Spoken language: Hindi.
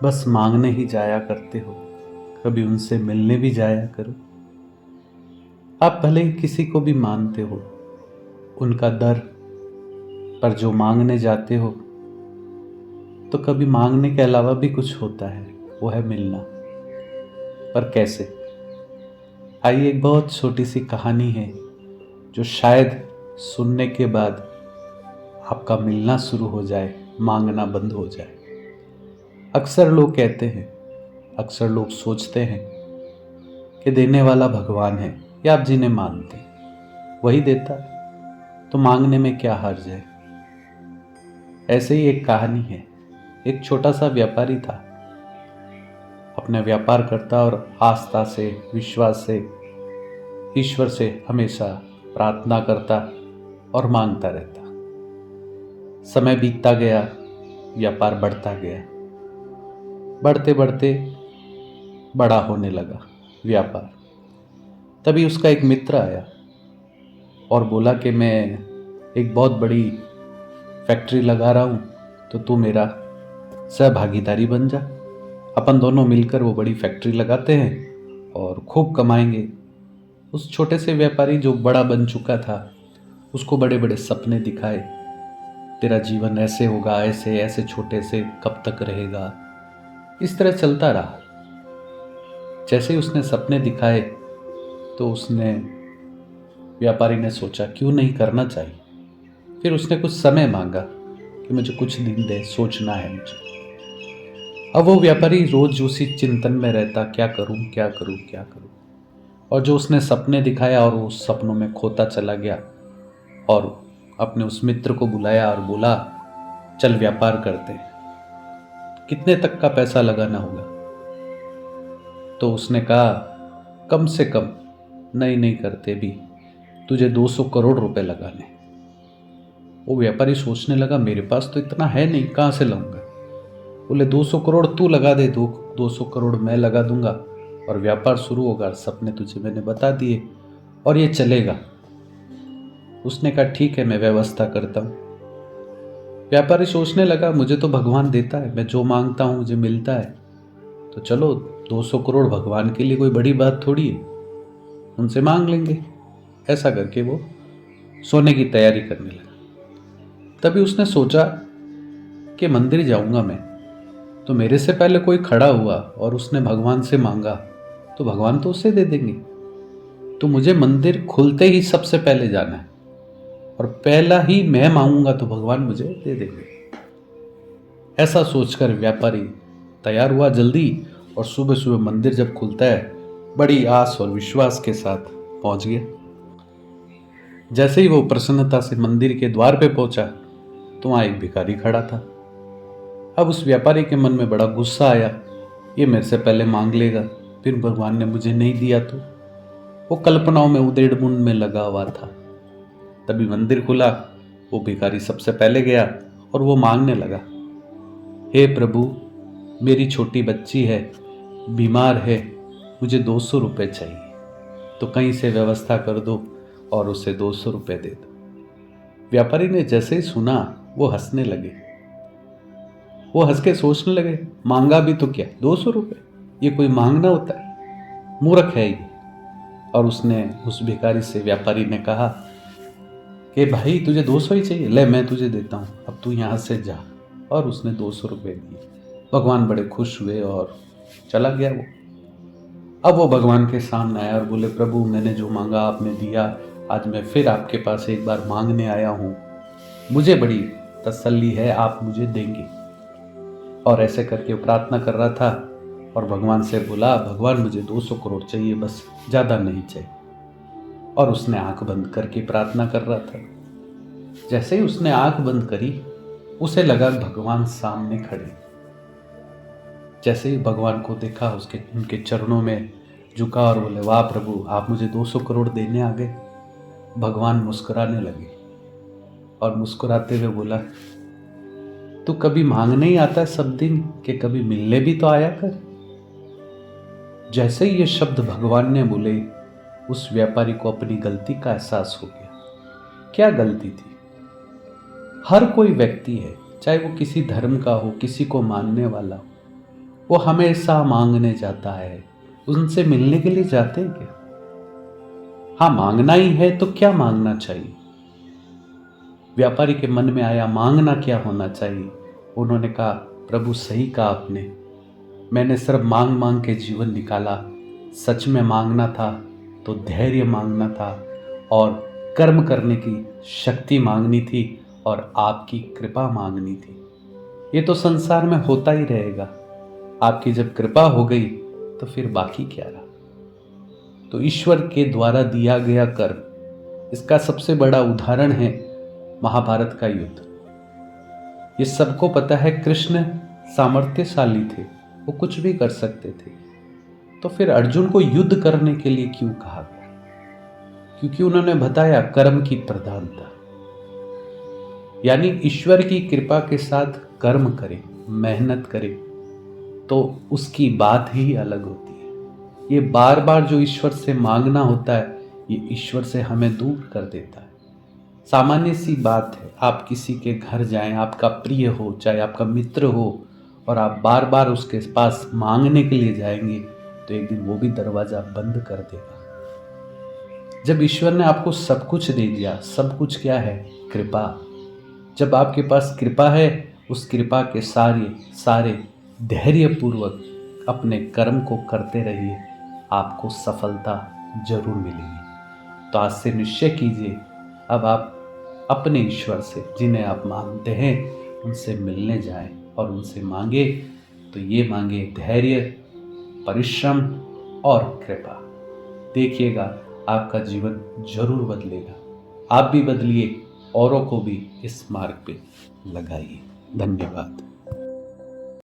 बस मांगने ही जाया करते हो, कभी उनसे मिलने भी जाया करो। आप भले ही किसी को भी मानते हो, उनका दर पर जो मांगने जाते हो तो कभी मांगने के अलावा भी कुछ होता है, वो है मिलना। पर कैसे? आइए, एक बहुत छोटी सी कहानी है जो शायद सुनने के बाद आपका मिलना शुरू हो जाए, मांगना बंद हो जाए। अक्सर लोग कहते हैं, अक्सर लोग सोचते हैं कि देने वाला भगवान है, या आप जिन्हें मानते हैं वही देता है, तो मांगने में क्या हर्ज है। ऐसे ही एक कहानी है। एक छोटा सा व्यापारी था, अपना व्यापार करता और आस्था से, विश्वास से, ईश्वर से हमेशा प्रार्थना करता और मांगता रहता। समय बीतता गया, व्यापार बढ़ता गया, बढ़ते बढ़ते बड़ा होने लगा व्यापार। तभी उसका एक मित्र आया और बोला कि मैं एक बहुत बड़ी फैक्ट्री लगा रहा हूँ, तो तू मेरा सहभागीदारी बन जा। अपन दोनों मिलकर वो बड़ी फैक्ट्री लगाते हैं और खूब कमाएंगे। उस छोटे से व्यापारी जो बड़ा बन चुका था, उसको बड़े बड़े सपने दिखाए। तेरा जीवन ऐसे होगा, ऐसे ऐसे छोटे से कब तक रहेगा। इस तरह चलता रहा। जैसे ही उसने सपने दिखाए तो उसने व्यापारी ने सोचा क्यों नहीं करना चाहिए। फिर उसने कुछ समय मांगा कि मुझे कुछ दिन दे, सोचना है मुझे। अब वो व्यापारी रोज उसी चिंतन में रहता, क्या करूं क्या करूं क्या करूं। और जो उसने सपने दिखाया और उस सपनों में खोता चला गया, और अपने उस मित्र को बुलाया और बोला, चल व्यापार करते हैं, कितने तक का पैसा लगाना होगा। तो उसने कहा, कम से कम नहीं करते भी, तुझे 200 करोड़ रुपए लगाने। वो व्यापारी सोचने लगा, मेरे पास तो इतना है नहीं, कहाँ से लाऊंगा। बोले 200 करोड़ तू लगा दे, 200 करोड़ मैं लगा दूंगा और व्यापार शुरू होगा। सपने तुझे मैंने बता दिए और ये चलेगा। उसने कहा ठीक है, मैं व्यवस्था करता हूँ। व्यापारी सोचने लगा, मुझे तो भगवान देता है, मैं जो मांगता हूँ मुझे मिलता है, तो चलो 200 करोड़ भगवान के लिए कोई बड़ी बात थोड़ी है, उनसे मांग लेंगे। ऐसा करके वो सोने की तैयारी करने लगा। तभी उसने सोचा कि मंदिर जाऊंगा मैं, तो मेरे से पहले कोई खड़ा हुआ और उसने भगवान से मांगा तो भगवान तो उसे दे देंगे। तो मुझे मंदिर खुलते ही सबसे पहले जाना है और पहला ही मैं मांगूंगा तो भगवान मुझे दे देंगे। ऐसा सोचकर व्यापारी तैयार हुआ जल्दी, और सुबह सुबह मंदिर जब खुलता है, बड़ी आस और विश्वास के साथ पहुंच गया। जैसे ही वो प्रसन्नता से मंदिर के द्वार पे पहुंचा तो वहां एक भिखारी खड़ा था। अब उस व्यापारी के मन में बड़ा गुस्सा आया, ये मेरे से पहले मांग लेगा, फिर भगवान ने मुझे नहीं दिया तो। वो कल्पनाओं में उधेड़-बुन में लगा हुआ था। तभी मंदिर खुला, वो भिखारी सबसे पहले गया और वो मांगने लगा, हे प्रभु, मेरी छोटी बच्ची है, बीमार है, मुझे 200 रुपये चाहिए, तो कहीं से व्यवस्था कर दो और उसे 200 रुपये दे दो। व्यापारी ने जैसे ही सुना वो हंसने लगे। वो हंस के सोचने लगे, मांगा भी तो क्या, 200 रुपये, ये कोई मांगना होता है, मूर्ख है ये। और उसने उस भिखारी से, व्यापारी ने कहा कि भाई तुझे 200 ही चाहिए, ले मैं तुझे देता हूँ, अब तू यहाँ से जा। और उसने 200 रुपये दिए। भगवान बड़े खुश हुए और चला गया वो। अब वो भगवान के सामने आया और बोले, प्रभु मैंने जो मांगा आपने दिया, आज मैं फिर आपके पास एक बार मांगने आया हूँ, मुझे बड़ी तसल्ली है आप मुझे देंगे। और ऐसे करके वो प्रार्थना कर रहा था और भगवान से बोला, भगवान मुझे 200 करोड़ चाहिए, बस ज़्यादा नहीं चाहिए। और उसने आंख बंद करके प्रार्थना कर रहा था। जैसे ही उसने आंख बंद करी, उसे लगा भगवान सामने खड़े। जैसे ही भगवान को देखा, उसके उनके चरणों में झुका और बोले, वाह प्रभु, आप मुझे 200 करोड़ देने आ गए। भगवान मुस्कुराने लगे और मुस्कुराते हुए बोला, तू कभी मांगने ही आता है सब दिन, कि कभी मिलने भी तो आया कर। जैसे ही ये शब्द भगवान ने बोले, उस व्यापारी को अपनी गलती का एहसास हो गया। क्या गलती थी? हर कोई व्यक्ति है, चाहे वो किसी धर्म का हो, किसी को मानने वाला हो, वो हमेशा मांगने जाता है। उनसे मिलने के लिए जाते हैं क्या? हाँ, मांगना ही है तो क्या मांगना चाहिए? व्यापारी के मन में आया मांगना क्या होना चाहिए। उन्होंने कहा, प्रभु सही कहा आपने, मैंने सिर्फ मांग मांग के जीवन निकाला। सच में मांगना था तो धैर्य मांगना था और कर्म करने की शक्ति मांगनी थी और आपकी कृपा मांगनी थी। ये तो संसार में होता ही रहेगा। आपकी जब कृपा हो गई तो फिर बाकी क्या रहा। तो ईश्वर के द्वारा दिया गया कर्म, इसका सबसे बड़ा उदाहरण है महाभारत का युद्ध। ये सबको पता है, कृष्ण सामर्थ्यशाली थे, वो कुछ भी कर सकते थे। तो फिर अर्जुन को युद्ध करने के लिए क्यों कहा गया? क्योंकि उन्होंने बताया कर्म की प्रधानता, यानी ईश्वर की कृपा के साथ कर्म करें, मेहनत करें तो उसकी बात ही अलग होती है। ये बार बार जो ईश्वर से मांगना होता है, ये ईश्वर से हमें दूर कर देता है। सामान्य सी बात है, आप किसी के घर जाएं, आपका प्रिय हो, चाहे आपका मित्र हो, और आप बार बार उसके पास मांगने के लिए जाएंगे तो एक दिन वो भी दरवाजा बंद कर देगा। जब ईश्वर ने आपको सब कुछ दे दिया, सब कुछ क्या है? कृपा। जब आपके पास कृपा है, उस कृपा के सारे धैर्यपूर्वक अपने कर्म को करते रहिए, आपको सफलता जरूर मिलेगी। तो आज से निश्चय कीजिए, अब आप अपने ईश्वर से, जिन्हें आप मानते हैं, उनसे मिलने जाएं और उनसे मांगे। तो ये मांगे धैर्य, परिश्रम और कृपा। देखिएगा आपका जीवन जरूर बदलेगा। आप भी बदलिए, औरों को भी इस मार्ग पे लगाइए। धन्यवाद।